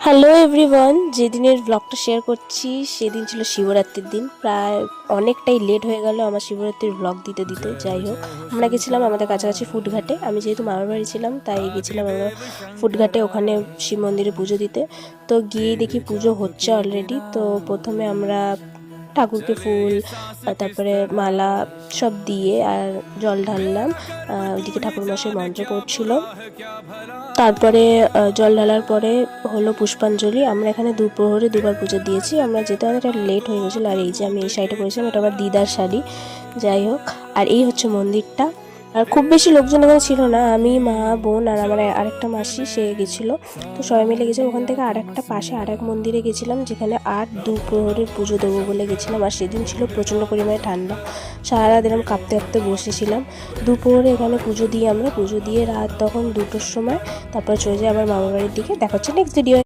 Hello everyone, যেদিনের ব্লগটা share করছি সেদিন ছিল শিবরাত্রির দিন। প্রায় অনেকটাই লেট হয়ে গেল আমার শিবরাত্রির ব্লগ দিতে দিতে। যাই হোক, আমরা গেছিলাম আমাদের কাছাকাছি ফুটঘাটে। আমি যেহেতু মামার বাড়ি ছিলাম তাই গেছিলাম আমরা ফুটঘাটে, ওখানে শিব মন্দিরে পুজো দিতে। তো গিয়েই দেখি পুজো হচ্ছে অলরেডি। তো প্রথমে আমরা ঠাকুরকে ফুল তারপরে মালা সব দিয়ে আর জল ঢাললাম। ওইদিকে ঠাকুরমশাই মন্ত্র পড়ছিল। তারপরে জল ঢালার পরে হলো পুষ্পাঞ্জলি। আমরা এখানে দুপুরে দুবার পুজো দিয়েছি। আমরা যেতে অনেকটা লেট হয়ে গেছিলো। আর এই যে আমি এই শাড়িটা পরেছিলাম, এটা আমার দিদার শাড়ি। যাই হোক, আর এই হচ্ছে মন্দিরটা। আর খুব বেশি লোকজন এখানে ছিল না, আমি মা বোন আর আমার আরেকটা মাসি সে গেছিলো। তো সবাই মিলে গেছিলাম। ওখান থেকে আরেকটা পাশে আরেক মন্দিরে গেছিলাম, যেখানে দুপুরের পুজো দেবো বলে গেছিলাম। আর সেদিন ছিল প্রচণ্ড পরিমাণে ঠান্ডা, সারা দিন আমি কাঁপতে কাঁপতে বসেছিলাম। দুপুরে এখানে পুজো দিয়ে রাত তখন 2টোর সময় তারপর চলে যাই আমার মামার বাড়ির দিকে। দেখা হচ্ছে নেক্সট ভিডিও।